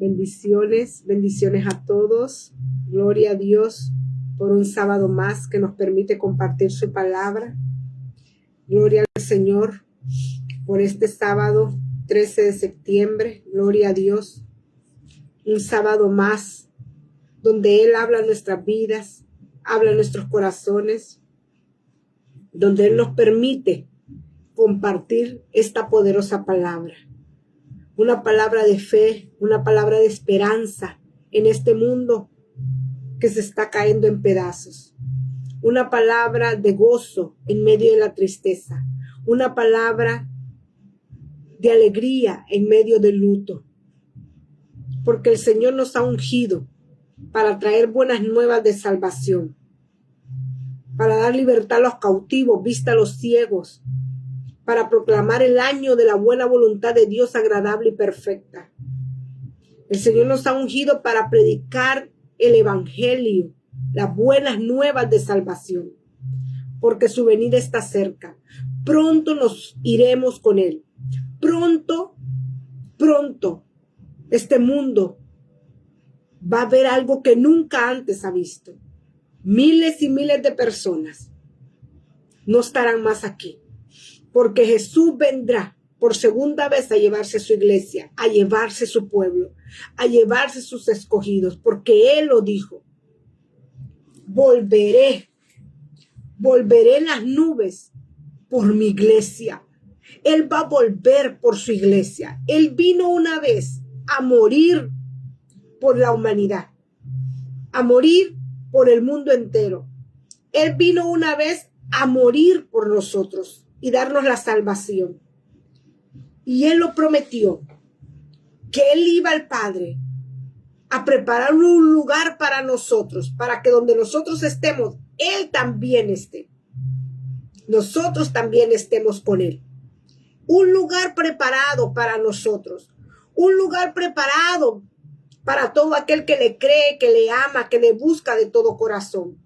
Bendiciones, bendiciones a todos. Gloria a Dios por un sábado más que nos permite compartir su palabra. Gloria al Señor por este sábado 13 de septiembre. Gloria a Dios. Un sábado más donde Él habla nuestras vidas, habla nuestros corazones, donde Él nos permite compartir esta poderosa palabra. Una palabra de fe, una palabra de esperanza en este mundo que se está cayendo en pedazos. Una palabra de gozo en medio de la tristeza. Una palabra de alegría en medio del luto. Porque el Señor nos ha ungido para traer buenas nuevas de salvación, para dar libertad a los cautivos, vista a los ciegos, para proclamar el año de la buena voluntad de Dios agradable y perfecta. El Señor nos ha ungido para predicar el evangelio, las buenas nuevas de salvación, porque su venida está cerca. Pronto nos iremos con Él. Pronto, este mundo va a ver algo que nunca antes ha visto. Miles y miles de personas no estarán más aquí, porque Jesús vendrá por segunda vez a llevarse su iglesia, a llevarse su pueblo, a llevarse sus escogidos, porque Él lo dijo. Volveré en las nubes por mi iglesia. Él va a volver por su iglesia. Él vino una vez a morir por la humanidad, a morir por el mundo entero. Él vino una vez a morir por nosotros y darnos la salvación. Y Él lo prometió, que Él iba al Padre a preparar un lugar para nosotros, para que donde nosotros estemos, Él también esté. Nosotros también estemos con Él. Un lugar preparado para nosotros. Un lugar preparado para todo aquel que le cree, que le ama, que le busca de todo corazón.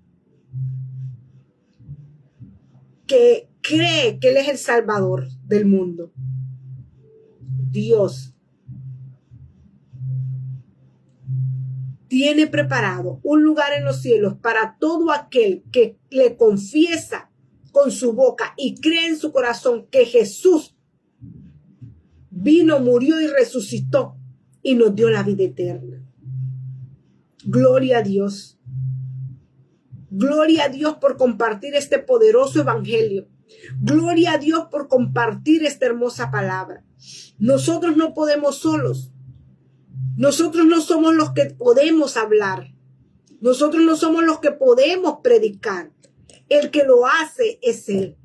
Que cree que Él es el Salvador del mundo. Dios tiene preparado un lugar en los cielos para todo aquel que le confiesa con su boca y cree en su corazón que Jesús vino, murió y resucitó y nos dio la vida eterna. Gloria a Dios. Gloria a Dios por compartir este poderoso evangelio. Gloria a Dios por compartir esta hermosa palabra. Nosotros no podemos solos. Nosotros no somos los que podemos hablar. Nosotros no somos los que podemos predicar. El que lo hace es Él.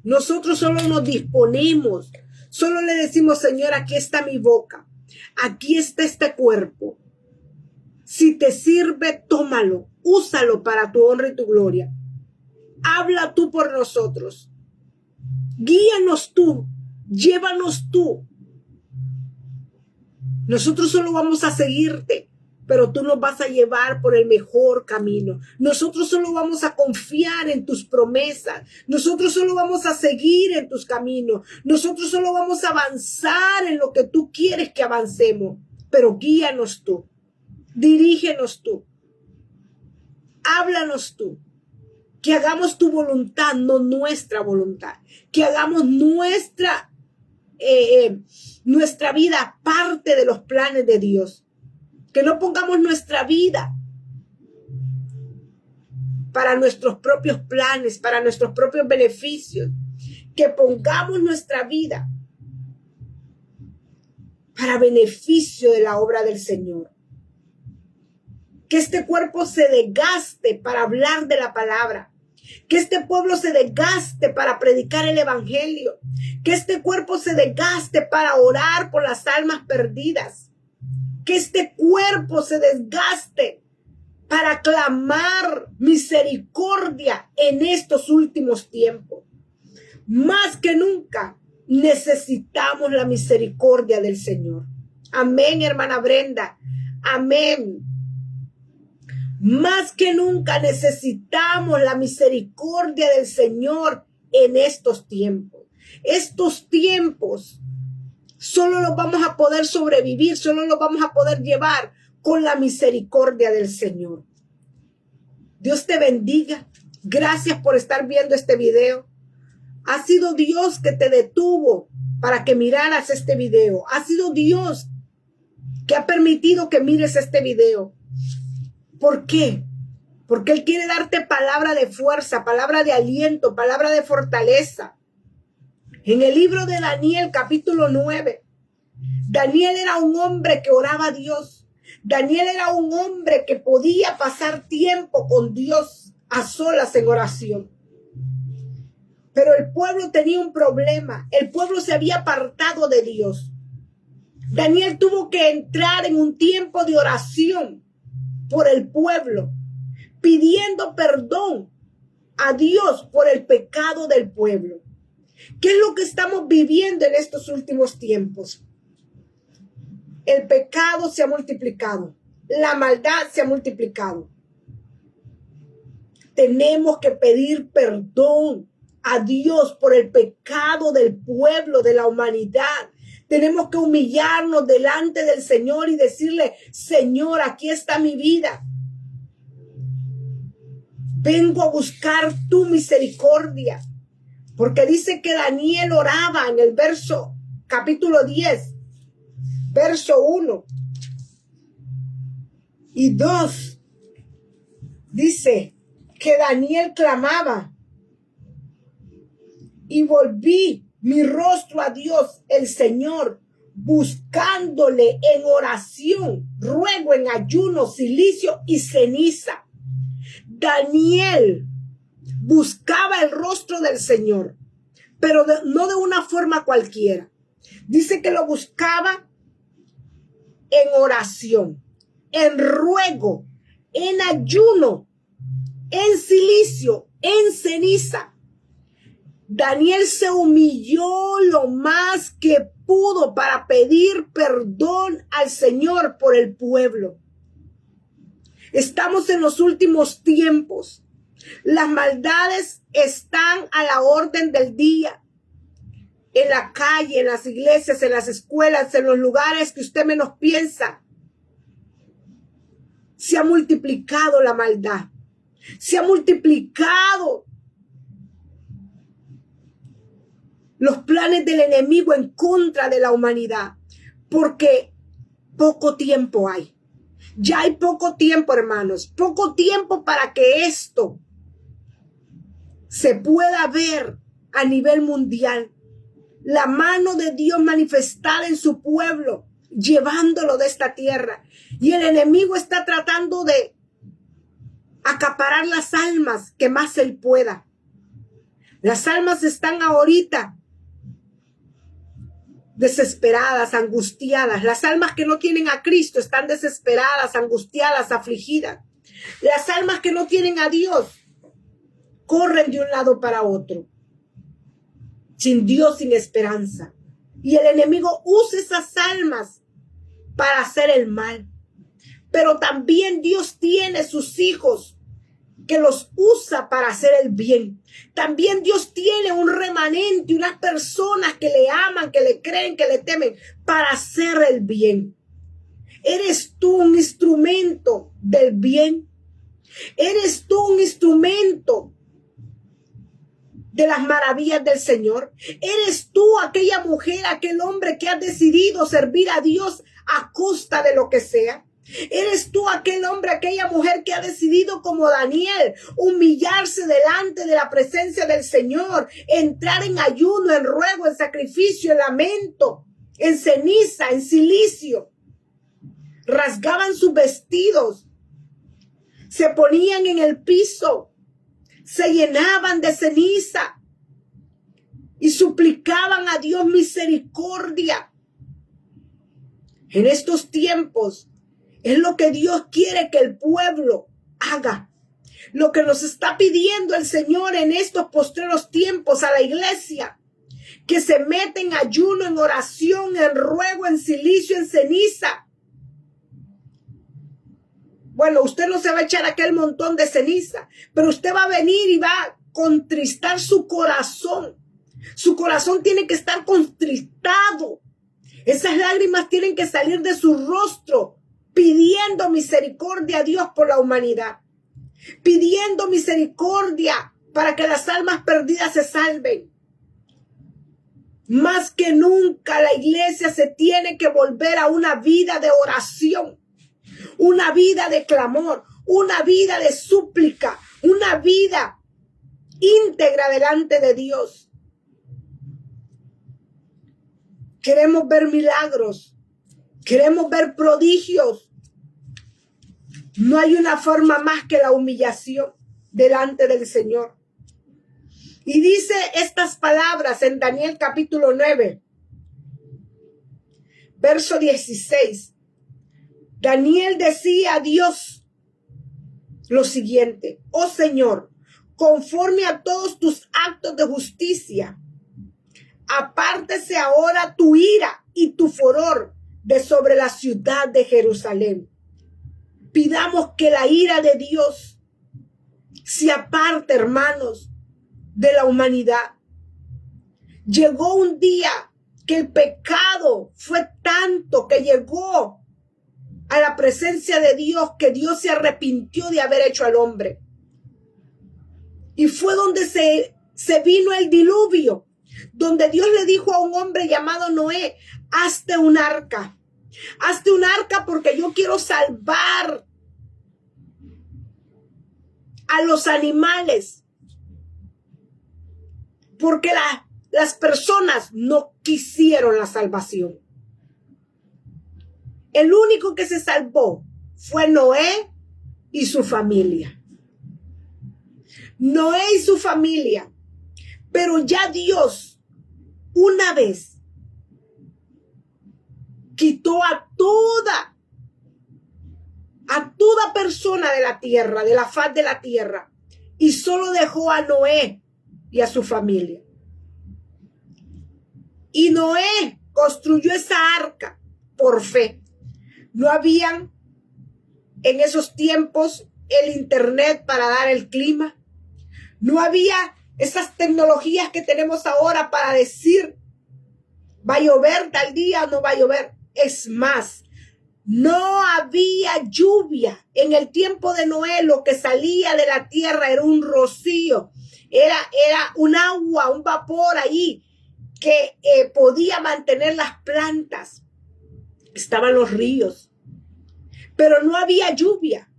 Nosotros solo nos disponemos. Solo le decimos, Señor, aquí está mi boca. Aquí está este cuerpo. Si te sirve, tómalo. Úsalo para tu honra y tu gloria. Habla tú por nosotros. Guíanos tú. Llévanos tú. Nosotros solo vamos a seguirte, pero tú nos vas a llevar por el mejor camino. Nosotros solo vamos a confiar en tus promesas. Nosotros solo vamos a seguir en tus caminos. Nosotros solo vamos a avanzar en lo que tú quieres que avancemos. Pero guíanos tú. Dirígenos tú. Háblanos tú. Que hagamos tu voluntad, no nuestra voluntad. Que hagamos nuestra vida parte de los planes de Dios. Que no pongamos nuestra vida para nuestros propios planes, para nuestros propios beneficios. Que pongamos nuestra vida para beneficio de la obra del Señor. Que este cuerpo se desgaste para hablar de la palabra. Que este pueblo se desgaste para predicar el evangelio. Que este cuerpo se desgaste para orar por las almas perdidas. Que este cuerpo se desgaste para clamar misericordia en estos últimos tiempos. Más que nunca necesitamos la misericordia del Señor. Amén, hermana Brenda. Amén. Más que nunca necesitamos la misericordia del Señor en estos tiempos. Estos tiempos Solo los vamos a poder sobrevivir, solo los vamos a poder llevar con la misericordia del Señor. Dios te bendiga. Gracias por estar viendo este video. Ha sido Dios que te detuvo para que miraras este video. Ha sido Dios que ha permitido que mires este video. ¿Por qué? Porque Él quiere darte palabra de fuerza, palabra de aliento, palabra de fortaleza. En el libro de Daniel, capítulo 9, Daniel era un hombre que oraba a Dios. Daniel era un hombre que podía pasar tiempo con Dios a solas en oración. Pero el pueblo tenía un problema. El pueblo se había apartado de Dios. Daniel tuvo que entrar en un tiempo de oración por el pueblo, pidiendo perdón a Dios por el pecado del pueblo. ¿Qué es lo que estamos viviendo en estos últimos tiempos? El pecado se ha multiplicado. La maldad se ha multiplicado. Tenemos que pedir perdón a Dios por el pecado del pueblo, de la humanidad. Tenemos que humillarnos delante del Señor y decirle: Señor, aquí está mi vida. Vengo a buscar tu misericordia. Porque dice que Daniel oraba en el capítulo 10, verso 1 y 2. Dice que Daniel clamaba: y volví mi rostro a Dios, el Señor, buscándole en oración, ruego, en ayuno, cilicio y ceniza. Daniel buscaba el rostro del Señor, pero no de una forma cualquiera. Dice que lo buscaba en oración, en ruego, en ayuno, en cilicio, en ceniza. Daniel se humilló lo más que pudo para pedir perdón al Señor por el pueblo. Estamos en los últimos tiempos. Las maldades están a la orden del día. En la calle, en las iglesias, en las escuelas, en los lugares que usted menos piensa. Se ha multiplicado la maldad. Se ha multiplicado los planes del enemigo en contra de la humanidad, porque poco tiempo hay. Ya hay poco tiempo, hermanos, poco tiempo para que esto se pueda ver a nivel mundial. La mano de Dios manifestada en su pueblo, llevándolo de esta tierra. Y el enemigo está tratando de acaparar las almas que más él pueda. Las almas están ahorita desesperadas, angustiadas. Las almas que no tienen a Cristo están desesperadas, angustiadas, afligidas. Las almas que no tienen a Dios corren de un lado para otro, sin Dios, sin esperanza. Y el enemigo usa esas almas para hacer el mal. Pero también Dios tiene sus hijos que los usa para hacer el bien. También Dios tiene un remanente, unas personas que le aman, que le creen, que le temen, para hacer el bien. ¿Eres tú un instrumento del bien? ¿Eres tú un instrumento de las maravillas del Señor? ¿Eres tú aquella mujer, aquel hombre que ha decidido servir a Dios a costa de lo que sea? ¿Eres tú aquel hombre, aquella mujer que ha decidido, como Daniel, humillarse delante de la presencia del Señor, entrar en ayuno, en ruego, en sacrificio, en lamento, en ceniza, en cilicio? Rasgaban sus vestidos, se ponían en el piso, se llenaban de ceniza y suplicaban a Dios misericordia. En estos tiempos es lo que Dios quiere que el pueblo haga. Lo que nos está pidiendo el Señor en estos postreros tiempos a la iglesia, que se meta en ayuno, en oración, en ruego, en cilicio, en ceniza. Bueno, usted no se va a echar aquel montón de ceniza, pero usted va a venir y va a contristar su corazón. Su corazón tiene que estar contristado. Esas lágrimas tienen que salir de su rostro pidiendo misericordia a Dios por la humanidad, pidiendo misericordia para que las almas perdidas se salven. Más que nunca la iglesia se tiene que volver a una vida de oración, una vida de clamor, una vida de súplica, una vida íntegra delante de Dios. Queremos ver milagros, queremos ver prodigios. No hay una forma más que la humillación delante del Señor. Y dice estas palabras en Daniel capítulo 9, verso 16. Daniel decía a Dios lo siguiente: oh Señor, conforme a todos tus actos de justicia, apártese ahora tu ira y tu furor de sobre la ciudad de Jerusalén. Pidamos que la ira de Dios se aparte, hermanos, de la humanidad. Llegó un día que el pecado fue tanto que llegó a la presencia de Dios, que Dios se arrepintió de haber hecho al hombre. Y fue donde se vino el diluvio, donde Dios le dijo a un hombre llamado Noé: hazte un arca. Hazte un arca porque yo quiero salvar a los animales. Porque las personas no quisieron la salvación. El único que se salvó fue Noé y su familia. Noé y su familia. Pero ya Dios una vez quitó a toda persona de la tierra, de la faz de la tierra, y solo dejó a Noé y a su familia. Y Noé construyó esa arca por fe. No habían en esos tiempos el internet para dar el clima. No había esas tecnologías que tenemos ahora para decir va a llover tal día o no va a llover. Es más, no había lluvia. En el tiempo de Noé lo que salía de la tierra era un rocío, era un agua, un vapor allí que podía mantener las plantas. Estaban los ríos, pero no había lluvia.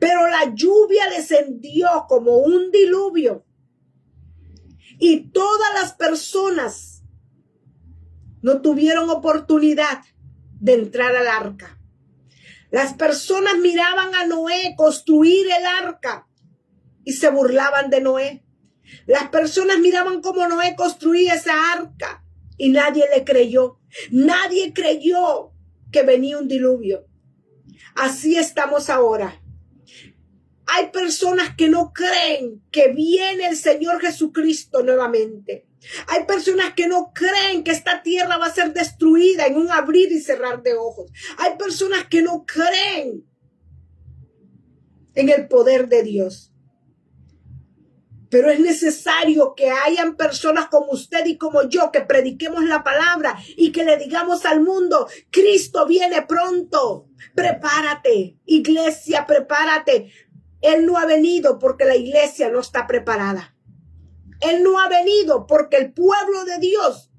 Pero la lluvia descendió como un diluvio y todas las personas no tuvieron oportunidad de entrar al arca. Las personas miraban a Noé construir el arca y se burlaban de Noé. Las personas miraban cómo Noé construía esa arca y nadie le creyó. Nadie creyó que venía un diluvio. Así estamos ahora. Hay personas que no creen que viene el Señor Jesucristo nuevamente. Hay personas que no creen que esta tierra va a ser destruida en un abrir y cerrar de ojos. Hay personas que no creen en el poder de Dios. Pero es necesario que hayan personas como usted y como yo que prediquemos la palabra y que le digamos al mundo: Cristo viene pronto. Prepárate, iglesia, prepárate. Él no ha venido porque la iglesia no está preparada. Él no ha venido porque el pueblo de Dios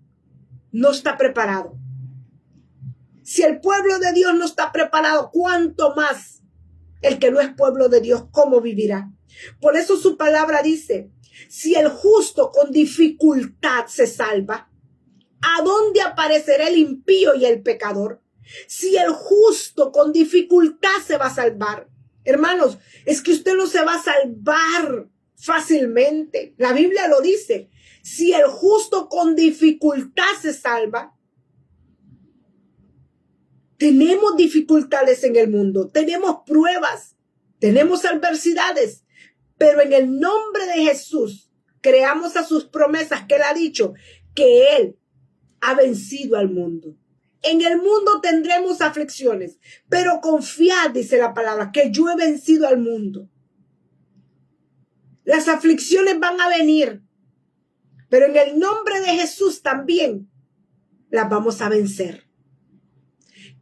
no está preparado. Si el pueblo de Dios no está preparado, ¿cuánto más el que no es pueblo de Dios? ¿Cómo vivirá? Por eso su palabra dice: si el justo con dificultad se salva, ¿a dónde aparecerá el impío y el pecador? Si el justo con dificultad se va a salvar. Hermanos, es que usted no se va a salvar fácilmente. La Biblia lo dice. Si el justo con dificultad se salva. Tenemos dificultades en el mundo, tenemos pruebas, tenemos adversidades, pero en el nombre de Jesús creamos a sus promesas que Él ha dicho que Él ha vencido al mundo. En el mundo tendremos aflicciones, pero confiad, dice la palabra, que yo he vencido al mundo. Las aflicciones van a venir, pero en el nombre de Jesús también las vamos a vencer.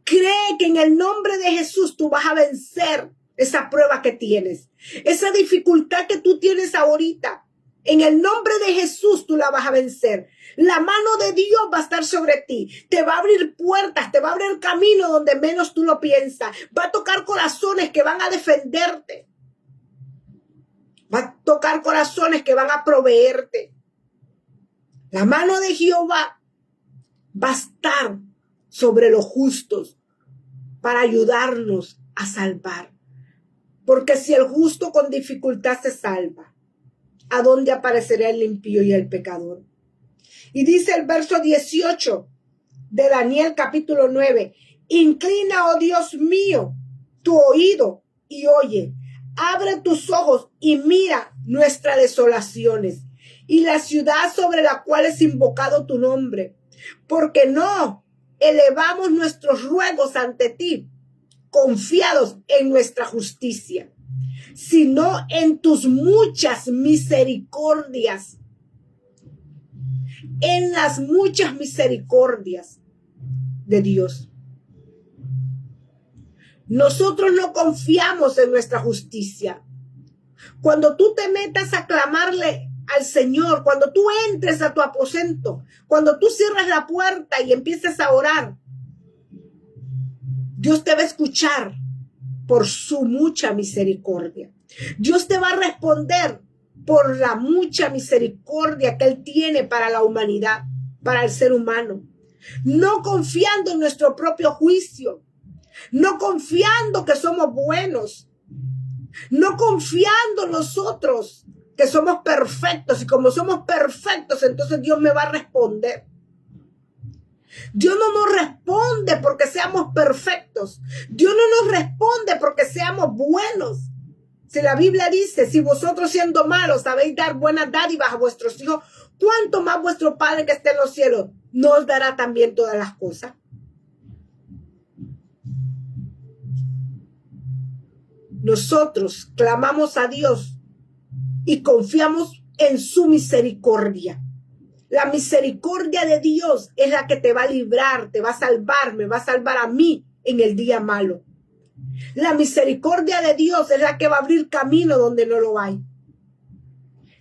Cree que en el nombre de Jesús tú vas a vencer esa prueba que tienes, esa dificultad que tú tienes ahorita. En el nombre de Jesús tú la vas a vencer. La mano de Dios va a estar sobre ti. Te va a abrir puertas, te va a abrir camino donde menos tú lo piensas. Va a tocar corazones que van a defenderte. Va a tocar corazones que van a proveerte. La mano de Jehová va a estar sobre los justos para ayudarnos a salvar. Porque si el justo con dificultad se salva, ¿a dónde aparecerá el impío y el pecador? Y dice el verso 18 de Daniel capítulo 9, inclina, oh Dios mío, tu oído y oye, abre tus ojos y mira nuestras desolaciones y la ciudad sobre la cual es invocado tu nombre, porque no elevamos nuestros ruegos ante ti, confiados en nuestra justicia, sino en tus muchas misericordias, en las muchas misericordias de Dios. Nosotros no confiamos en nuestra justicia. Cuando tú te metas a clamarle al Señor, cuando tú entres a tu aposento, cuando tú cierres la puerta y empieces a orar, Dios te va a escuchar por su mucha misericordia. Dios te va a responder por la mucha misericordia que Él tiene para la humanidad, para el ser humano. No confiando en nuestro propio juicio, no confiando que somos buenos, no confiando nosotros que somos perfectos, y como somos perfectos, entonces Dios me va a responder. Dios no nos responde porque seamos perfectos. Dios no nos responde porque seamos buenos. Si la Biblia dice, si vosotros siendo malos sabéis dar buenas dádivas a vuestros hijos, ¿cuánto más vuestro Padre que está en los cielos nos dará también todas las cosas? Nosotros clamamos a Dios y confiamos en su misericordia. La misericordia de Dios es la que te va a librar, te va a salvar, me va a salvar a mí en el día malo. La misericordia de Dios es la que va a abrir camino donde no lo hay.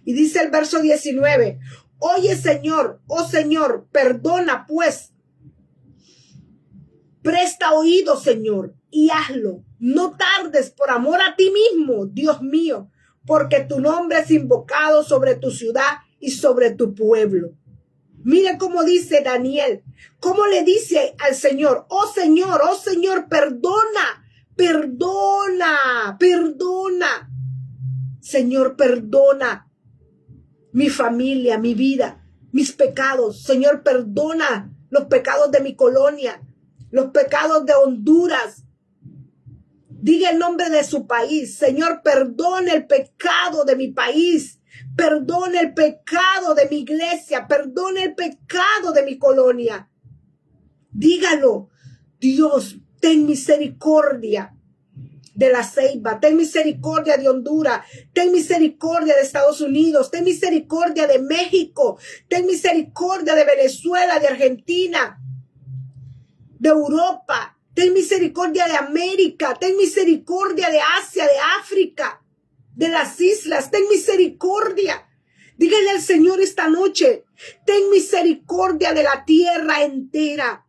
Y dice el verso 19, oye Señor, oh Señor, perdona pues. Presta oído, Señor, y hazlo. No tardes por amor a ti mismo, Dios mío, porque tu nombre es invocado sobre tu ciudad y sobre tu pueblo. Mire cómo dice Daniel, cómo le dice al Señor, oh Señor, perdona, perdona, perdona. Señor, perdona mi familia, mi vida, mis pecados. Señor, perdona los pecados de mi colonia, los pecados de Honduras. Diga el nombre de su país. Señor, perdona el pecado de mi país. Perdona el pecado de mi iglesia. Perdona el pecado de mi colonia. Dígalo. Dios, ten misericordia de La Ceiba. Ten misericordia de Honduras. Ten misericordia de Estados Unidos. Ten misericordia de México. Ten misericordia de Venezuela, de Argentina, de Europa. Ten misericordia de América, ten misericordia de Asia, de África, de las islas, ten misericordia. Dígale al Señor esta noche, ten misericordia de la tierra entera.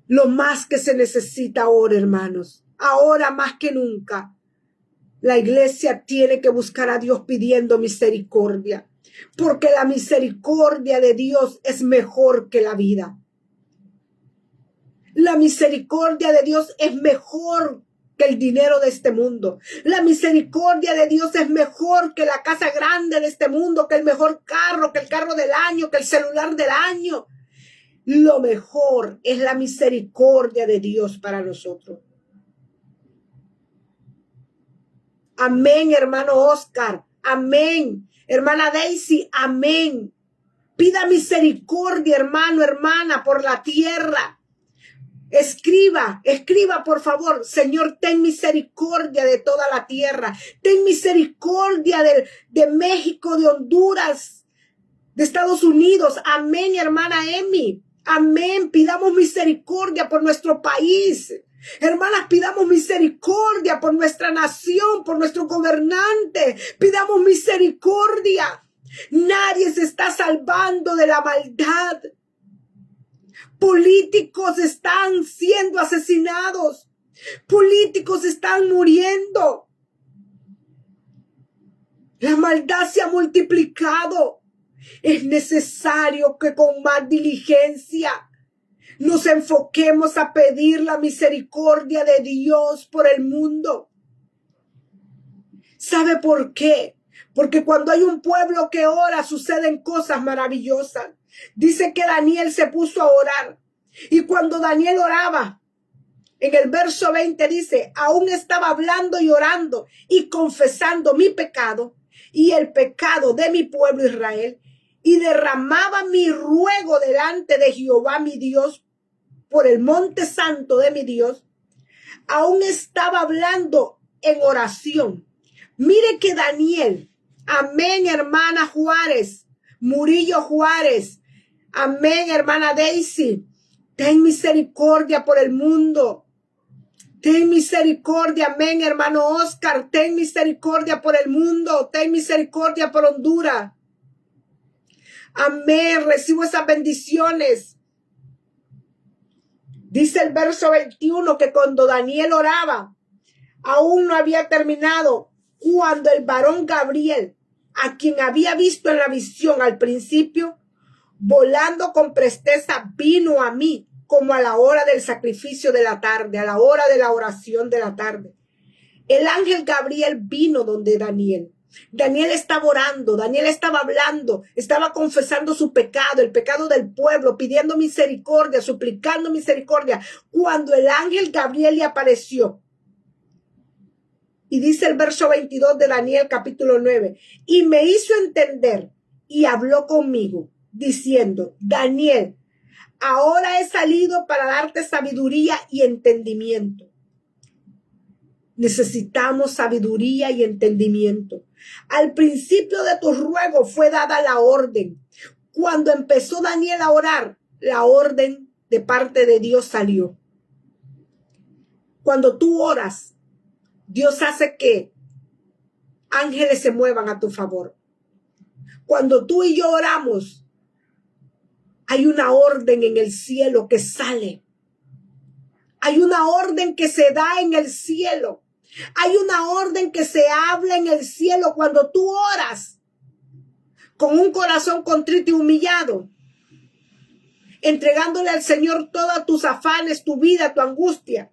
Lo más que se necesita ahora, hermanos, ahora más que nunca, la iglesia tiene que buscar a Dios pidiendo misericordia, porque la misericordia de Dios es mejor que la vida. La misericordia de Dios es mejor que el dinero de este mundo. La misericordia de Dios es mejor que la casa grande de este mundo, que el mejor carro, que el carro del año, que el celular del año. Lo mejor es la misericordia de Dios para nosotros. Amén, hermano Oscar. Amén. Hermana Daisy, amén. Pida misericordia, hermano, hermana, por la tierra. Escriba por favor, Señor, ten misericordia de toda la tierra, ten misericordia de México, de Honduras, de Estados Unidos. Amén, hermana Emi. Amén. Pidamos misericordia por nuestro país. Hermanas, pidamos misericordia por nuestra nación, por nuestro gobernante. Pidamos misericordia. Nadie se está salvando de la maldad. Políticos están siendo asesinados. Políticos están muriendo. La maldad se ha multiplicado. Es necesario que con más diligencia nos enfoquemos a pedir la misericordia de Dios por el mundo. ¿Sabe por qué? Porque cuando hay un pueblo que ora, suceden cosas maravillosas. Dice que Daniel se puso a orar. Y cuando Daniel oraba, en el verso 20 dice, aún estaba hablando y orando y confesando mi pecado y el pecado de mi pueblo Israel, y derramaba mi ruego delante de Jehová mi Dios por el monte santo de mi Dios. Aún estaba hablando en oración. Mire que Daniel, amén, hermana Juárez, Murillo Juárez, amén, hermana Daisy, ten misericordia por el mundo. Ten misericordia, amén, hermano Oscar, ten misericordia por el mundo, ten misericordia por Honduras. Amén, recibo esas bendiciones. Dice el verso 21 que cuando Daniel oraba, aún no había terminado, cuando el varón Gabriel, a quien había visto en la visión al principio, volando con presteza, vino a mí como a la hora del sacrificio de la tarde, a la hora de la oración de la tarde. El ángel Gabriel vino donde Daniel. Daniel estaba orando, Daniel estaba hablando, estaba confesando su pecado, el pecado del pueblo, pidiendo misericordia, suplicando misericordia, cuando el ángel Gabriel le apareció. Y dice el verso 22 de Daniel capítulo 9, y me hizo entender y habló conmigo, diciendo, Daniel, ahora he salido para darte sabiduría y entendimiento. Necesitamos sabiduría y entendimiento. Al principio de tus ruegos fue dada la orden. Cuando empezó Daniel a orar, la orden de parte de Dios salió. Cuando tú oras, Dios hace que ángeles se muevan a tu favor. Cuando tú y yo oramos, hay una orden en el cielo que sale. Hay una orden que se da en el cielo. Hay una orden que se habla en el cielo cuando tú oras con un corazón contrito y humillado, entregándole al Señor todos tus afanes, tu vida, tu angustia,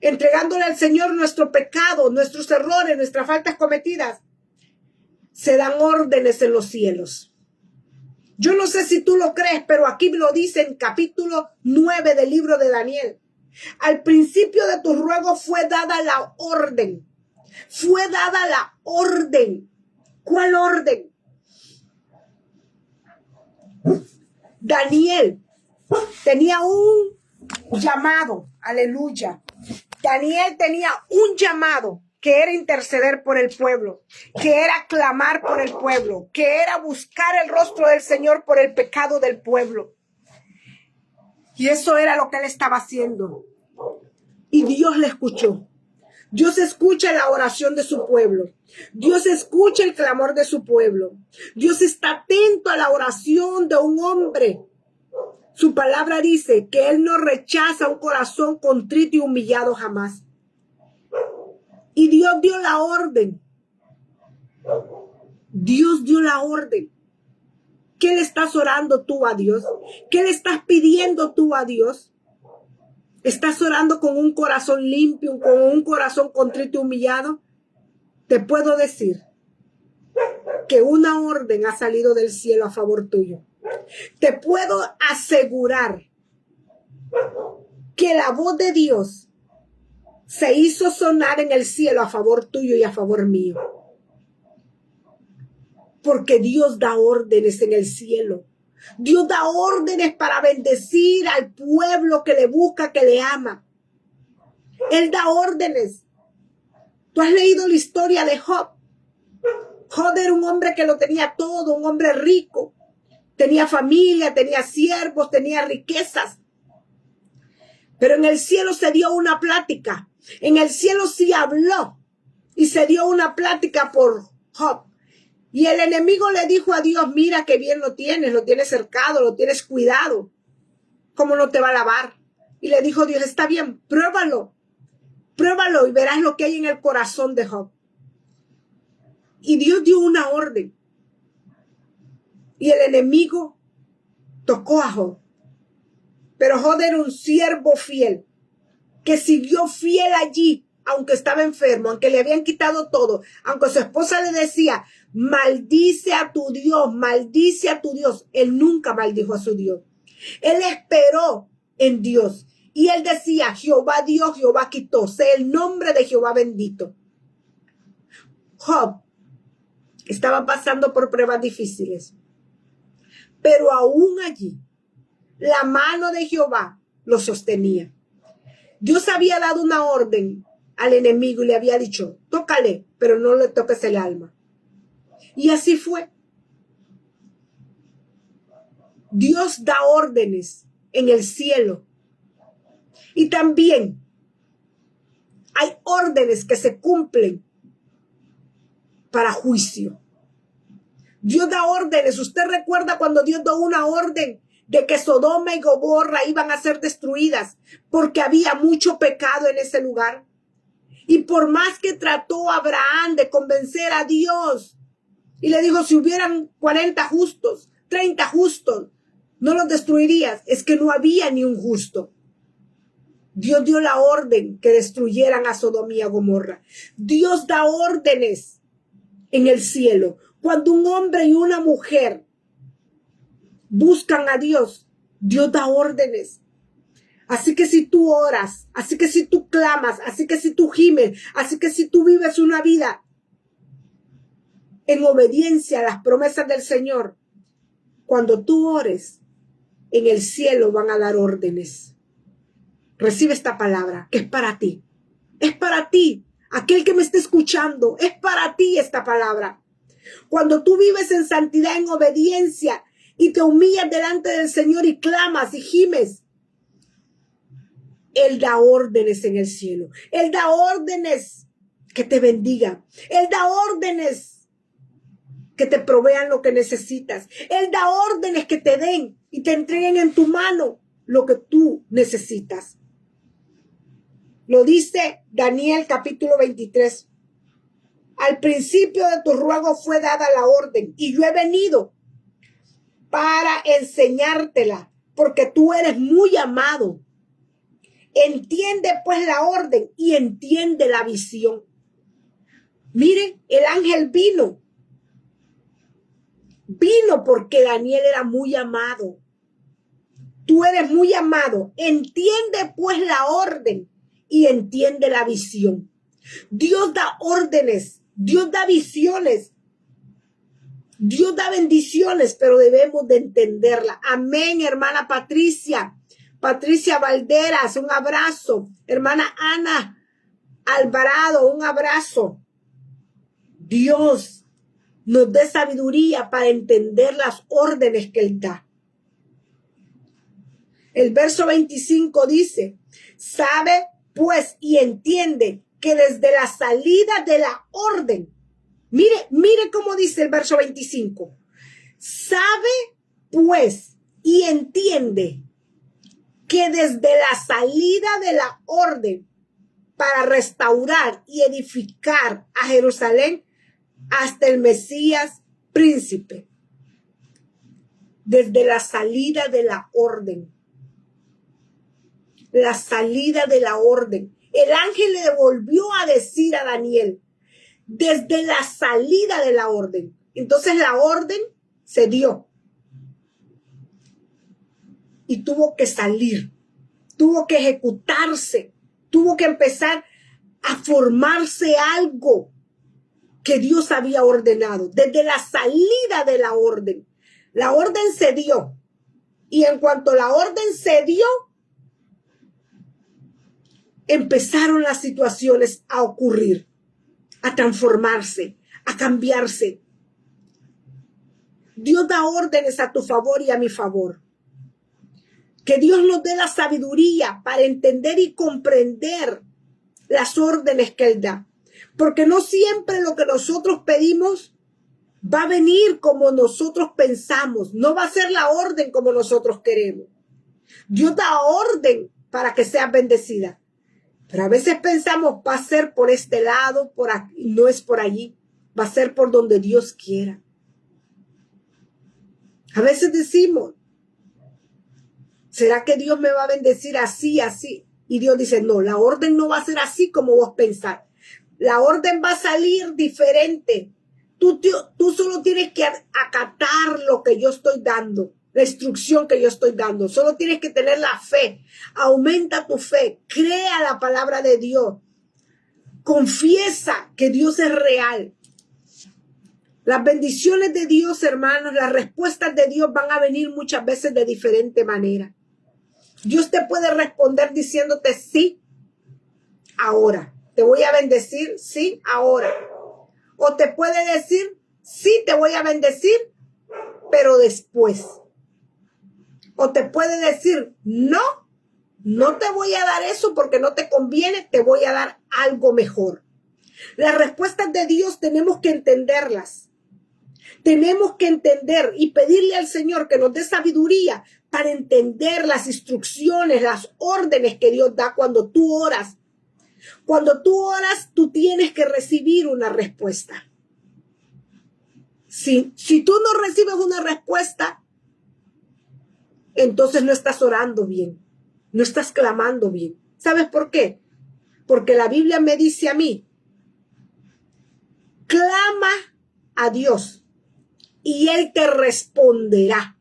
entregándole al Señor nuestro pecado, nuestros errores, nuestras faltas cometidas. Se dan órdenes en los cielos. Yo no sé si tú lo crees, pero aquí lo dice en capítulo 9 del libro de Daniel. Al principio de tus ruegos fue dada la orden. Fue dada la orden. ¿Cuál orden? Daniel tenía un llamado. Aleluya. Daniel tenía un llamado que era interceder por el pueblo, que era clamar por el pueblo, que era buscar el rostro del Señor por el pecado del pueblo. Y eso era lo que él estaba haciendo. Y Dios le escuchó. Dios escucha la oración de su pueblo. Dios escucha el clamor de su pueblo. Dios está atento a la oración de un hombre. Su palabra dice que Él no rechaza un corazón contrito y humillado jamás. Y Dios dio la orden. Dios dio la orden. ¿Qué le estás orando tú a Dios? ¿Qué le estás pidiendo tú a Dios? ¿Estás orando con un corazón limpio, con un corazón contrito y humillado? Te puedo decir que una orden ha salido del cielo a favor tuyo. Te puedo asegurar que la voz de Dios se hizo sonar en el cielo a favor tuyo y a favor mío. Porque Dios da órdenes en el cielo. Dios da órdenes para bendecir al pueblo que le busca, que le ama. Él da órdenes. Tú has leído la historia de Job. Job era un hombre que lo tenía todo, un hombre rico. Tenía familia, tenía siervos, tenía riquezas. Pero en el cielo se dio una plática. En el cielo sí habló y se dio una plática por Job. Y el enemigo le dijo a Dios, mira qué bien lo tienes cercado, lo tienes cuidado. ¿Cómo no te va a alabar? Y le dijo Dios, está bien, pruébalo y verás lo que hay en el corazón de Job. Y Dios dio una orden. Y el enemigo tocó a Job. Pero Job era un siervo fiel, que siguió fiel allí, aunque estaba enfermo, aunque le habían quitado todo, aunque su esposa le decía, maldice a tu Dios, maldice a tu Dios. Él nunca maldijo a su Dios. Él esperó en Dios. Y él decía, Jehová dio, Jehová quitó, sea el nombre de Jehová bendito. Job estaba pasando por pruebas difíciles, pero aún allí, la mano de Jehová lo sostenía. Dios había dado una orden al enemigo y le había dicho, tócale, pero no le toques el alma. Y así fue. Dios da órdenes en el cielo. Y también hay órdenes que se cumplen para juicio. Dios da órdenes. Usted recuerda cuando Dios dio una orden de que Sodoma y Gomorra iban a ser destruidas porque había mucho pecado en ese lugar. Y por más que trató Abraham de convencer a Dios y le dijo, si hubieran 40 justos, 30 justos, no los destruirías. Es que no había ni un justo. Dios dio la orden que destruyeran a Sodoma y a Gomorra. Dios da órdenes en el cielo. Cuando un hombre y una mujer buscan a Dios, Dios da órdenes. Así que si tú oras, así que si tú clamas, así que si tú gimes, así que si tú vives una vida en obediencia a las promesas del Señor, cuando tú ores, en el cielo van a dar órdenes. Recibe esta palabra, que es para ti. Es para ti. Aquel que me esté escuchando, es para ti esta palabra. Cuando tú vives en santidad, en obediencia, y te humillas delante del Señor y clamas y gimes, Él da órdenes en el cielo. Él da órdenes que te bendigan. Él da órdenes que te provean lo que necesitas. Él da órdenes que te den y te entreguen en tu mano lo que tú necesitas. Lo dice Daniel capítulo 23. Al principio de tu ruego fue dada la orden y yo he venido para enseñártela porque tú eres muy amado. Entiende pues la orden y entiende la visión. Miren, el ángel vino porque Daniel era muy amado. Tú eres muy amado. Entiende pues la orden y entiende la visión. Dios da órdenes, Dios da visiones, Dios da bendiciones, pero debemos de entenderla. Amén, hermana Patricia Valderas, un abrazo. Hermana Ana Alvarado, un abrazo. Dios nos dé sabiduría para entender las órdenes que Él da. El verso 25 dice, sabe pues y entiende que desde la salida de la orden, mire cómo dice el verso 25, sabe pues y entiende que desde la salida de la orden para restaurar y edificar a Jerusalén hasta el Mesías príncipe, desde la salida de la orden, el ángel le volvió a decir a Daniel, desde la salida de la orden. Entonces la orden se dio y tuvo que salir, tuvo que ejecutarse, tuvo que empezar a formarse algo que Dios había ordenado. Desde la salida de la orden se dio. Y en cuanto la orden se dio, empezaron las situaciones a ocurrir, a transformarse, a cambiarse. Dios da órdenes a tu favor y a mi favor. Que Dios nos dé la sabiduría para entender y comprender las órdenes que Él da. Porque no siempre lo que nosotros pedimos va a venir como nosotros pensamos. No va a ser la orden como nosotros queremos. Dios da orden para que seas bendecida. Pero a veces pensamos, va a ser por este lado, por aquí, no es por allí. Va a ser por donde Dios quiera. A veces decimos, ¿será que Dios me va a bendecir así, así? Y Dios dice, no, la orden no va a ser así como vos pensás. La orden va a salir diferente. Tú solo tienes que acatar lo que yo estoy dando, la instrucción que yo estoy dando. Solo tienes que tener la fe. Aumenta tu fe. Crea la palabra de Dios. Confiesa que Dios es real. Las bendiciones de Dios, hermanos, las respuestas de Dios van a venir muchas veces de diferente manera. Dios te puede responder diciéndote sí, ahora. Te voy a bendecir, sí, ahora. O te puede decir, sí, te voy a bendecir, pero después. O te puede decir, no, no te voy a dar eso porque no te conviene, te voy a dar algo mejor. Las respuestas de Dios tenemos que entenderlas. Tenemos que entender y pedirle al Señor que nos dé sabiduría para entender las instrucciones, las órdenes que Dios da cuando tú oras. Cuando tú oras, tú tienes que recibir una respuesta. Si tú no recibes una respuesta, entonces no estás orando bien, no estás clamando bien. ¿Sabes por qué? Porque la Biblia me dice a mí, clama a Dios y Él te responderá.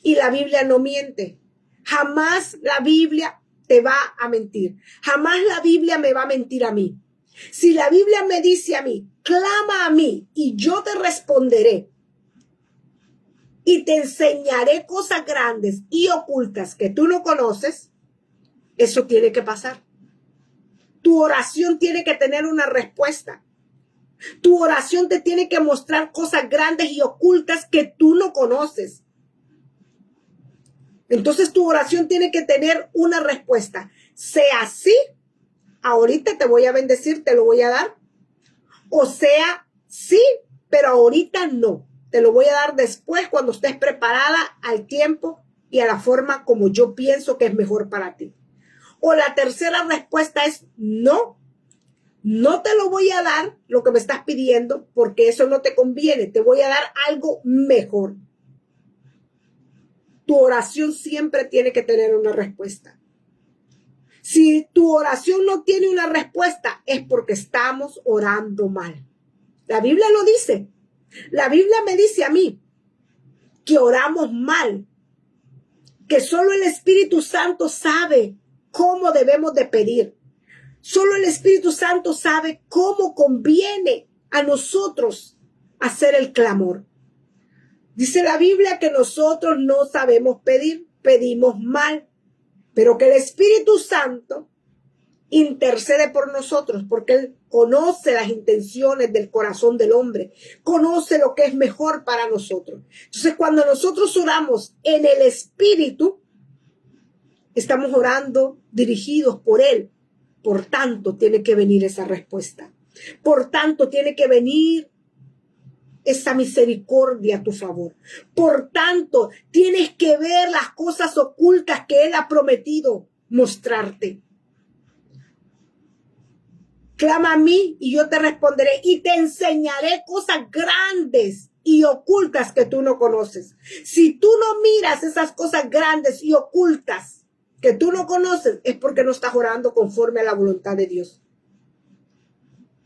Y la Biblia no miente. Jamás la Biblia te va a mentir. Jamás la Biblia me va a mentir a mí. Si la Biblia me dice a mí, clama a mí y yo te responderé y te enseñaré cosas grandes y ocultas que tú no conoces, eso tiene que pasar. Tu oración tiene que tener una respuesta. Tu oración te tiene que mostrar cosas grandes y ocultas que tú no conoces. Entonces tu oración tiene que tener una respuesta. Sea así, ahorita te voy a bendecir, te lo voy a dar. O sea, sí, pero ahorita no. Te lo voy a dar después cuando estés preparada al tiempo y a la forma como yo pienso que es mejor para ti. O la tercera respuesta es no. No te lo voy a dar lo que me estás pidiendo porque eso no te conviene. Te voy a dar algo mejor. Tu oración siempre tiene que tener una respuesta. Si tu oración no tiene una respuesta, es porque estamos orando mal. La Biblia lo dice. La Biblia me dice a mí que oramos mal, que solo el Espíritu Santo sabe cómo debemos de pedir. Solo el Espíritu Santo sabe cómo conviene a nosotros hacer el clamor. Dice la Biblia que nosotros no sabemos pedir, pedimos mal, pero que el Espíritu Santo intercede por nosotros porque Él conoce las intenciones del corazón del hombre, conoce lo que es mejor para nosotros. Entonces, cuando nosotros oramos en el Espíritu, estamos orando dirigidos por Él. Por tanto, tiene que venir esa respuesta. Por tanto, tiene que venir esa misericordia a tu favor. Por tanto, tienes que ver las cosas ocultas que Él ha prometido mostrarte. Clama a mí y yo te responderé y te enseñaré cosas grandes y ocultas que tú no conoces. Si tú no miras esas cosas grandes y ocultas que tú no conoces, es porque no estás orando conforme a la voluntad de Dios.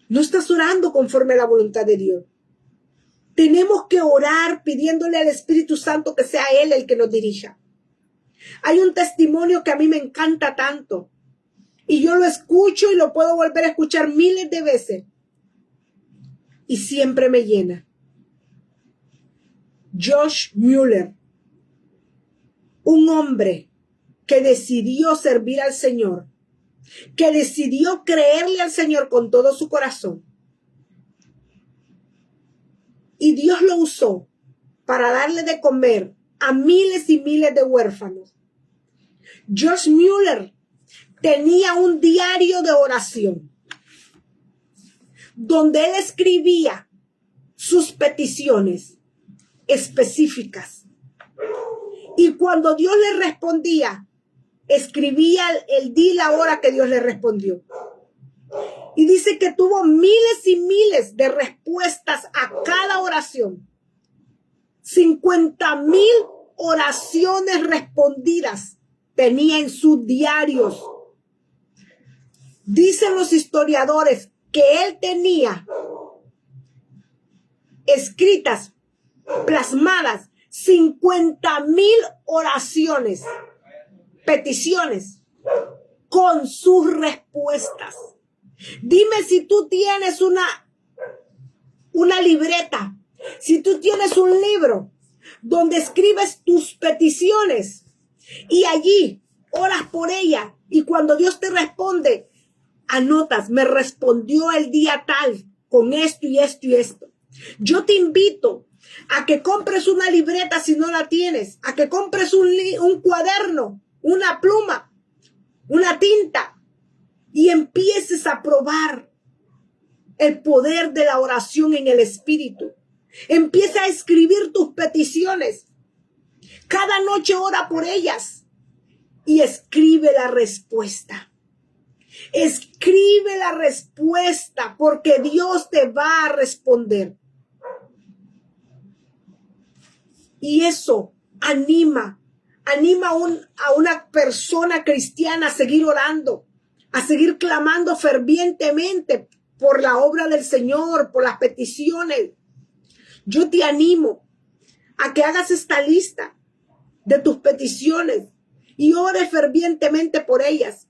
No estás orando conforme a la voluntad de Dios. Tenemos que orar pidiéndole al Espíritu Santo que sea Él el que nos dirija. Hay un testimonio que a mí me encanta tanto y yo lo escucho y lo puedo volver a escuchar miles de veces y siempre me llena. Josh Mueller, un hombre que decidió servir al Señor, que decidió creerle al Señor con todo su corazón. Y Dios lo usó para darle de comer a miles y miles de huérfanos. George Mueller tenía un diario de oración donde él escribía sus peticiones específicas. Y cuando Dios le respondía, escribía el día y la hora que Dios le respondió. Y dice que tuvo miles y miles de respuestas a cada oración. 50,000 oraciones respondidas tenía en sus diarios. Dicen los historiadores que él tenía escritas, plasmadas, 50,000 oraciones, peticiones, con sus respuestas. Dime si tú tienes una libreta, si tú tienes un libro donde escribes tus peticiones y allí oras por ella y cuando Dios te responde, anotas, me respondió el día tal con esto y esto y esto. Yo te invito a que compres una libreta si no la tienes, a que compres un cuaderno, una pluma, una tinta y empieces a probar el poder de la oración en el Espíritu. Empieza a escribir tus peticiones. Cada noche ora por ellas y escribe la respuesta. Escribe la respuesta porque Dios te va a responder. Y eso anima a una persona cristiana a seguir orando, a seguir clamando fervientemente por la obra del Señor, por las peticiones. Yo te animo a que hagas esta lista de tus peticiones y ores fervientemente por ellas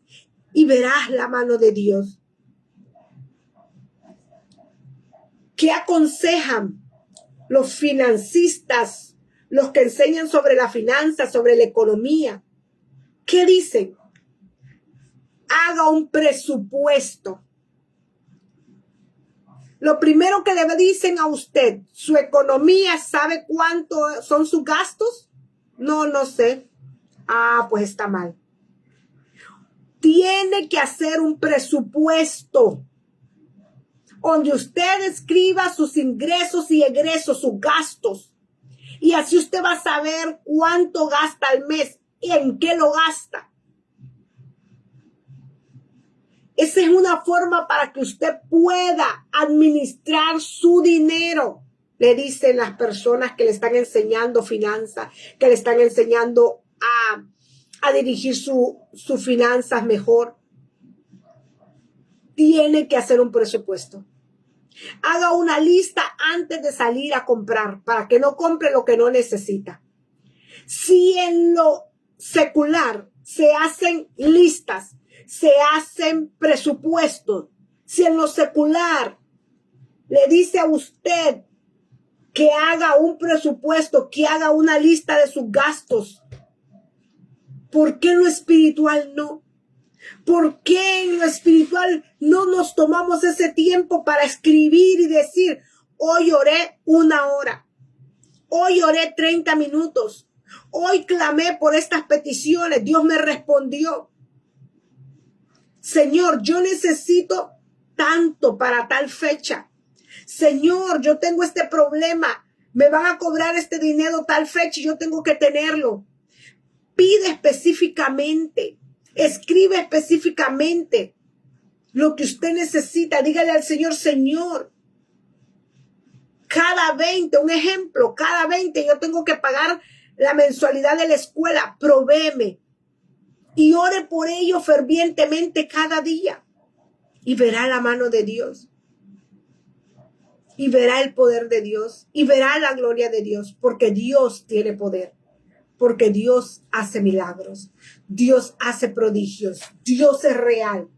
y verás la mano de Dios. ¿Qué aconsejan los financistas, los que enseñan sobre la finanza, sobre la economía? ¿Qué dicen? Haga un presupuesto. Lo primero que le dicen a usted, ¿su economía sabe cuánto son sus gastos? No sé. Pues está mal. Tiene que hacer un presupuesto donde usted escriba sus ingresos y egresos, sus gastos. Y así usted va a saber cuánto gasta al mes y en qué lo gasta. Esa es una forma para que usted pueda administrar su dinero. Le dicen las personas que le están enseñando finanzas, que le están enseñando a dirigir sus finanzas mejor. Tiene que hacer un presupuesto. Haga una lista antes de salir a comprar para que no compre lo que no necesita. Si en lo secular se hacen listas, se hacen presupuestos, si en lo secular le dice a usted que haga un presupuesto, que haga una lista de sus gastos, ¿por qué en lo espiritual no? ¿Por qué en lo espiritual no nos tomamos ese tiempo para escribir y decir, hoy oré 1 hora, hoy oré 30 minutos, hoy clamé por estas peticiones, Dios me respondió? Señor, yo necesito tanto para tal fecha. Señor, yo tengo este problema. Me van a cobrar este dinero tal fecha y yo tengo que tenerlo. Pide específicamente. Escribe específicamente lo que usted necesita. Dígale al Señor, Señor, cada 20, un ejemplo, cada 20 yo tengo que pagar la mensualidad de la escuela. Provéeme. Y ore por ello fervientemente cada día. Y verá la mano de Dios. Y verá el poder de Dios. Y verá la gloria de Dios. Porque Dios tiene poder. Porque Dios hace milagros. Dios hace prodigios. Dios es real.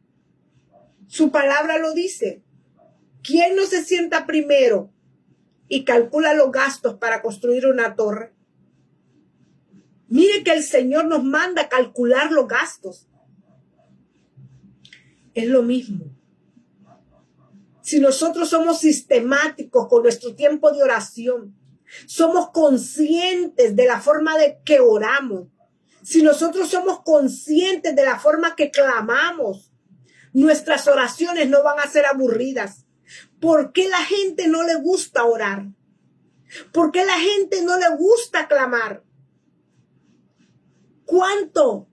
Su palabra lo dice. ¿Quién no se sienta primero y calcula los gastos para construir una torre? Mire que el Señor nos manda a calcular los gastos. Es lo mismo. si nosotros somos sistemáticos con nuestro tiempo de oración, somos conscientes de la forma de que oramos, si nosotros somos conscientes de la forma que clamamos, nuestras oraciones no van a ser aburridas. ¿Por qué la gente no le gusta orar? ¿Por qué la gente no le gusta clamar? ¿Cuánto?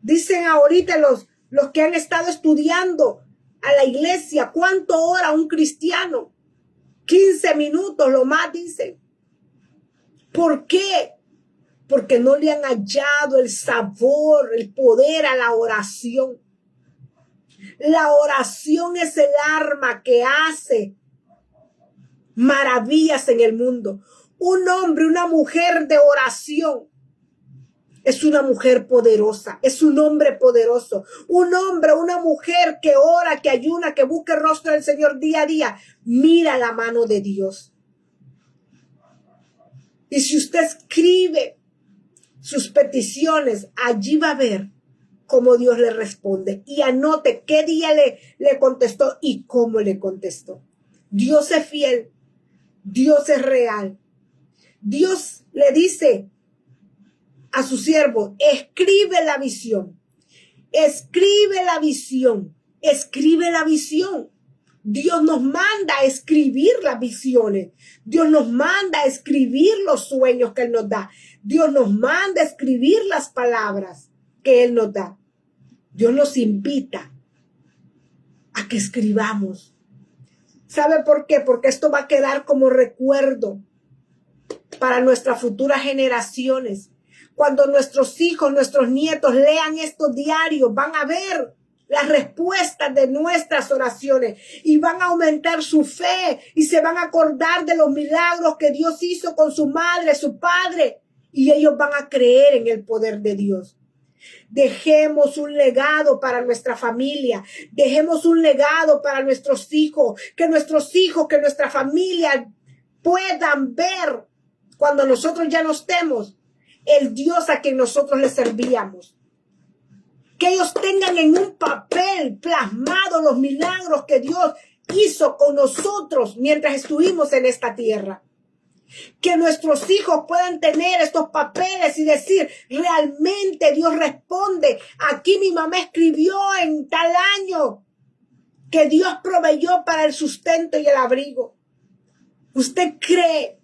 Dicen ahorita los que han estado estudiando a la iglesia, ¿cuánto ora un cristiano? 15 minutos, lo más dicen. ¿Por qué? Porque no le han hallado el sabor, el poder a la oración. La oración es el arma que hace maravillas en el mundo. Un hombre, una mujer de oración es una mujer poderosa, es un hombre poderoso. Un hombre, una mujer que ora, que ayuna, que busca el rostro del Señor día a día, mira la mano de Dios. Y si usted escribe sus peticiones, allí va a ver cómo Dios le responde. Y anote qué día le contestó y cómo le contestó. Dios es fiel. Dios es real. Dios le dice a su siervo, escribe la visión. Escribe la visión. Escribe la visión. Dios nos manda a escribir las visiones. Dios nos manda a escribir los sueños que Él nos da. Dios nos manda a escribir las palabras que Él nos da. Dios nos invita a que escribamos. ¿Sabe por qué? Porque esto va a quedar como recuerdo para nuestras futuras generaciones. Cuando nuestros hijos, nuestros nietos lean estos diarios, van a ver las respuestas de nuestras oraciones y van a aumentar su fe y se van a acordar de los milagros que Dios hizo con su madre, su padre, y ellos van a creer en el poder de Dios. Dejemos un legado para nuestra familia, dejemos un legado para nuestros hijos, que nuestra familia puedan ver cuando nosotros ya no estemos el Dios a quien nosotros le servíamos. Que ellos tengan en un papel plasmado los milagros que Dios hizo con nosotros mientras estuvimos en esta tierra. Que nuestros hijos puedan tener estos papeles y decir, realmente Dios responde. Aquí mi mamá escribió en tal año que Dios proveyó para el sustento y el abrigo. ¿Usted cree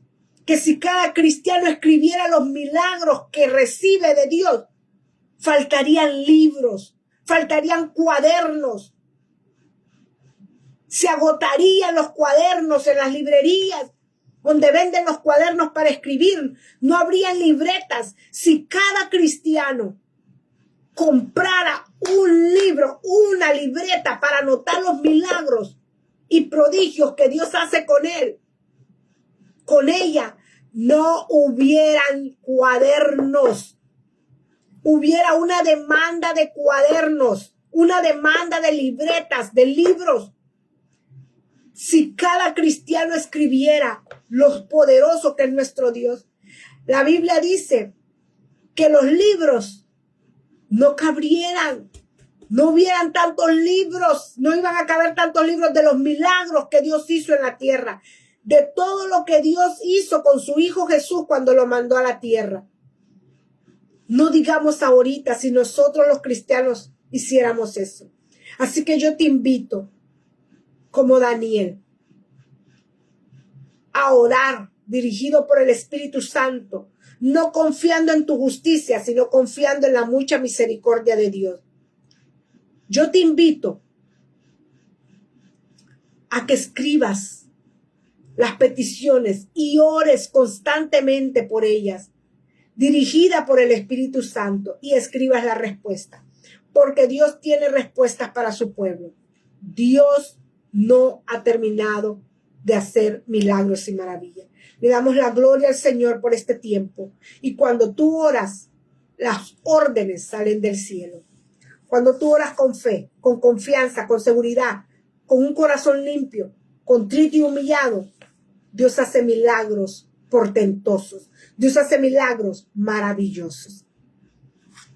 que si cada cristiano escribiera los milagros que recibe de Dios, faltarían libros, faltarían cuadernos, se agotarían los cuadernos en las librerías donde venden los cuadernos para escribir? No habrían libretas. Si cada cristiano comprara un libro, una libreta para anotar los milagros y prodigios que Dios hace con él, con ella, no hubieran cuadernos. Hubiera una demanda de cuadernos, una demanda de libretas, de libros. Si cada cristiano escribiera lo poderoso que es nuestro Dios. La Biblia dice que los libros no cabrieran, no hubieran tantos libros, no iban a caber tantos libros de los milagros que Dios hizo en la tierra, de todo lo que Dios hizo con su Hijo Jesús cuando lo mandó a la tierra. No digamos ahorita si nosotros los cristianos hiciéramos eso. Así que yo te invito, como Daniel, a orar dirigido por el Espíritu Santo, no confiando en tu justicia, sino confiando en la mucha misericordia de Dios. Yo te invito a que escribas las peticiones y ores constantemente por ellas, dirigida por el Espíritu Santo, y escribas la respuesta, porque Dios tiene respuestas para su pueblo. Dios no ha terminado de hacer milagros y maravillas. Le damos la gloria al Señor por este tiempo. Y cuando tú oras, las órdenes salen del cielo. Cuando tú oras con fe, con confianza, con seguridad, con un corazón limpio, contrito y humillado, Dios hace milagros portentosos. Dios hace milagros maravillosos.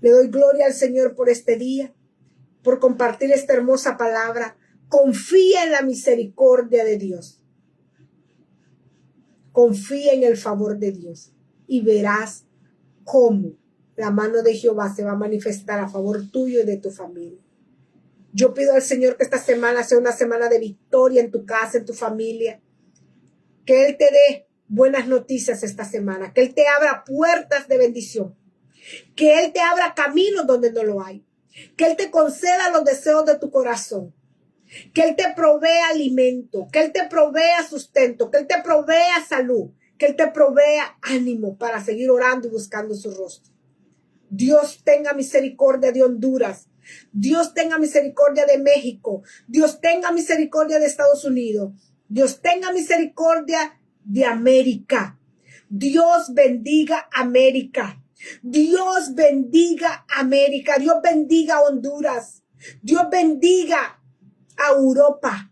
Le doy gloria al Señor por este día, por compartir esta hermosa palabra, Confía en la misericordia de Dios. Confía en el favor de Dios y verás cómo la mano de Jehová se va a manifestar a favor tuyo y de tu familia. Yo pido al Señor que esta semana sea una semana de victoria en tu casa, en tu familia. Que Él te dé buenas noticias esta semana. Que Él te abra puertas de bendición. Que Él te abra caminos donde no lo hay. Que Él te conceda los deseos de tu corazón. Que Él te provea alimento. Que Él te provea sustento. Que Él te provea salud. Que Él te provea ánimo para seguir orando y buscando su rostro. Dios tenga misericordia de Honduras. Dios tenga misericordia de México. Dios tenga misericordia de Estados Unidos. Dios tenga misericordia de América. Dios bendiga América. Dios bendiga América. Dios bendiga a Honduras. Dios bendiga a Europa.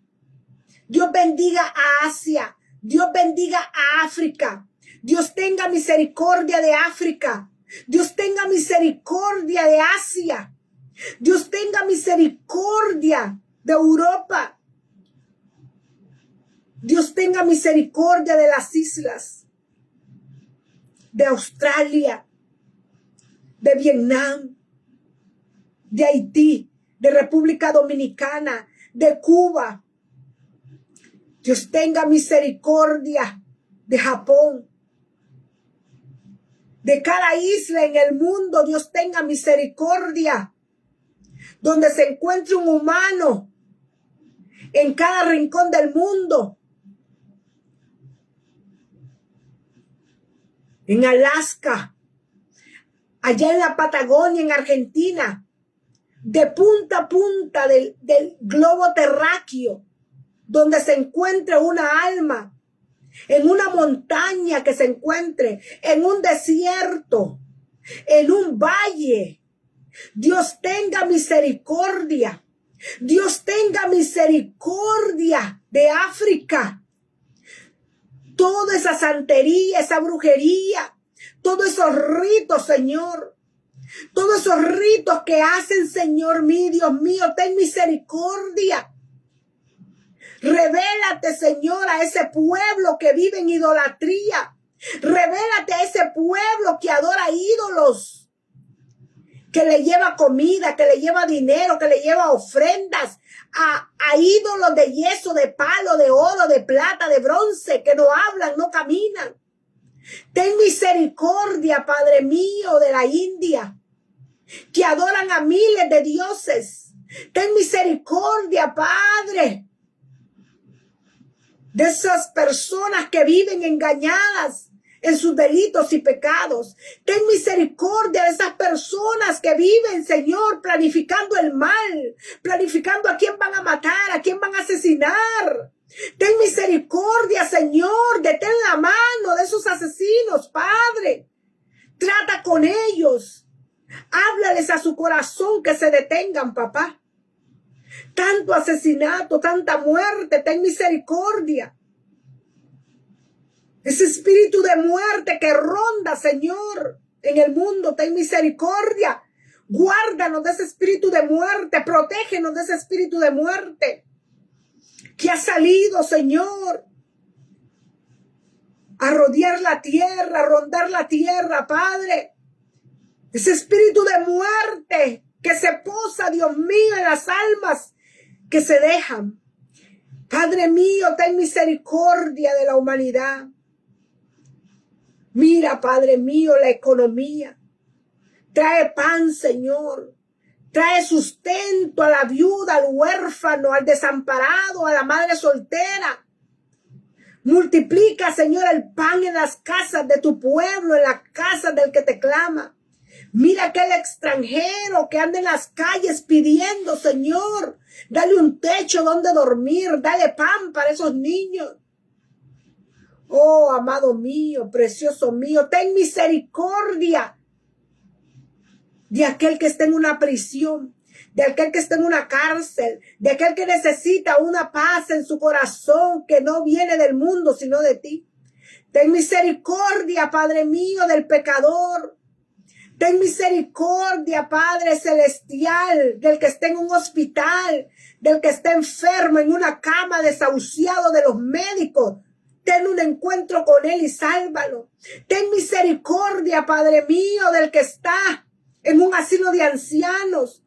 Dios bendiga a Asia. Dios bendiga a África. Dios tenga misericordia de África. Dios tenga misericordia de Asia. Dios tenga misericordia de Europa. Dios tenga misericordia de las islas, de Australia, de Vietnam, de Haití, de República Dominicana, de Cuba. Dios tenga misericordia de Japón. De cada isla en el mundo, Dios tenga misericordia. Donde se encuentre un humano, en cada rincón del mundo. En Alaska, allá en la Patagonia, en Argentina, de punta a punta del globo terráqueo, donde se encuentre una alma, en una montaña que se encuentre, en un desierto, en un valle. Dios tenga misericordia. Dios tenga misericordia de África. Toda esa santería, esa brujería, todos esos ritos, Señor. Todos esos ritos que hacen, Señor mío, Dios mío, ten misericordia. Revélate, Señor, a ese pueblo que vive en idolatría. Revélate a ese pueblo que adora ídolos, que le lleva comida, que le lleva dinero, que le lleva ofrendas a ídolos de yeso, de palo, de oro, de plata, de bronce, que no hablan, no caminan. Ten misericordia, Padre mío, de la India, que adoran a miles de dioses. Ten misericordia, Padre, de esas personas que viven engañadas en sus delitos y pecados. Ten misericordia de esas personas que viven, Señor, planificando el mal, planificando a quién van a matar, a quién van a asesinar. Ten misericordia, Señor, detén la mano de esos asesinos, Padre. Trata con ellos. Háblales a su corazón que se detengan, papá. Tanto asesinato, tanta muerte, ten misericordia. Ese espíritu de muerte que ronda, Señor, en el mundo, ten misericordia. Guárdanos de ese espíritu de muerte, protégenos de ese espíritu de muerte que ha salido, Señor, a rodear la tierra, a rondar la tierra, Padre. Ese espíritu de muerte que se posa, Dios mío, en las almas que se dejan. Padre mío, ten misericordia de la humanidad. Mira, Padre mío, la economía. Trae pan, Señor. Trae sustento a la viuda, al huérfano, al desamparado, a la madre soltera. Multiplica, Señor, el pan en las casas de tu pueblo, en las casas del que te clama. Mira aquel extranjero que anda en las calles pidiendo, Señor, dale un techo donde dormir, dale pan para esos niños. Oh, amado mío, precioso mío, ten misericordia de aquel que está en una prisión, de aquel que está en una cárcel, de aquel que necesita una paz en su corazón que no viene del mundo, sino de ti. Ten misericordia, Padre mío, del pecador. Ten misericordia, Padre Celestial, del que esté en un hospital, del que esté enfermo en una cama, desahuciado de los médicos. Ten un encuentro con él y sálvalo. Ten misericordia, Padre mío, del que está en un asilo de ancianos.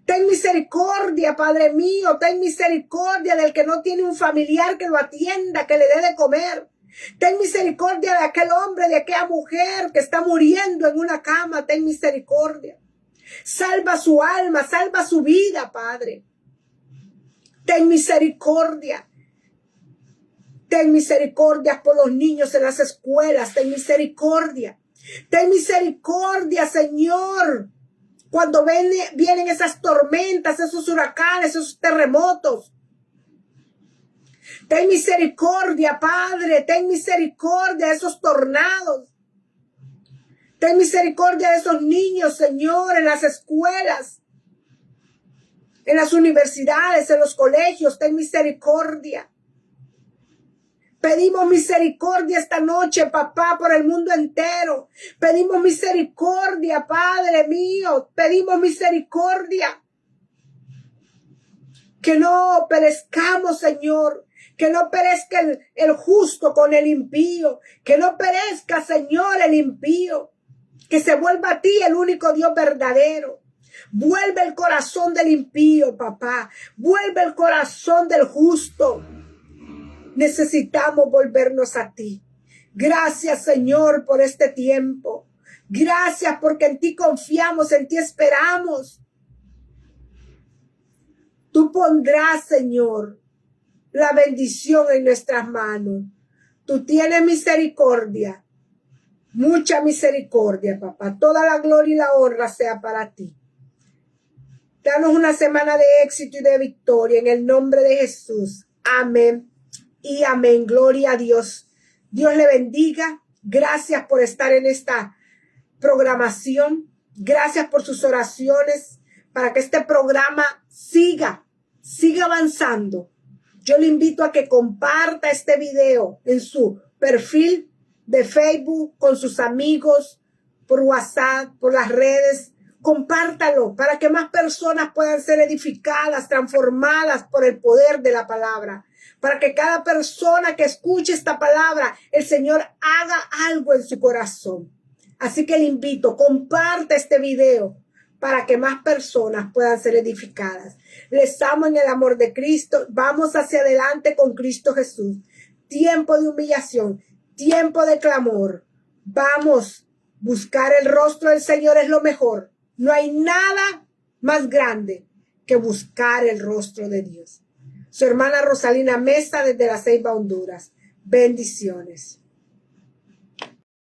Ten misericordia, Padre mío, ten misericordia del que no tiene un familiar que lo atienda, que le dé de comer. Ten misericordia de aquel hombre, de aquella mujer que está muriendo en una cama. Ten misericordia. Salva su alma, salva su vida, Padre. Ten misericordia. Ten misericordia por los niños en las escuelas. Ten misericordia. Ten misericordia, Señor. Cuando vienen esas tormentas, esos huracanes, esos terremotos. Ten misericordia, Padre. Ten misericordia de esos tornados. Ten misericordia de esos niños, Señor, en las escuelas, en las universidades, en los colegios. Ten misericordia. Pedimos misericordia esta noche, papá, por el mundo entero. Pedimos misericordia, Padre mío. Pedimos misericordia. Que no perezcamos, Señor. Que no perezca el justo con el impío. Que no perezca, Señor, el impío. Que se vuelva a ti el único Dios verdadero. Vuelve el corazón del impío, papá. Vuelve el corazón del justo. Necesitamos volvernos a ti. Gracias, Señor, por este tiempo. Gracias porque en ti confiamos, en ti esperamos. Tú pondrás, Señor, la bendición en nuestras manos. Tú tienes misericordia, mucha misericordia, papá. Toda la gloria y la honra sea para ti. Danos una semana de éxito y de victoria en el nombre de Jesús. Amén. Y amén. Gloria a Dios. Dios le bendiga. Gracias por estar en esta programación. Gracias por sus oraciones para que este programa siga avanzando. Yo le invito a que comparta este video en su perfil de Facebook, con sus amigos, por WhatsApp, por las redes. Compártalo para que más personas puedan ser edificadas, transformadas por el poder de la palabra. Para que cada persona que escuche esta palabra, el Señor haga algo en su corazón. Así que le invito, comparte este video para que más personas puedan ser edificadas. Les amo en el amor de Cristo. Vamos hacia adelante con Cristo Jesús. Tiempo de humillación, tiempo de clamor. Vamos, buscar el rostro del Señor es lo mejor. No hay nada más grande que buscar el rostro de Dios. Su hermana Rosalina Mesa desde La Ceiba, Honduras. Bendiciones.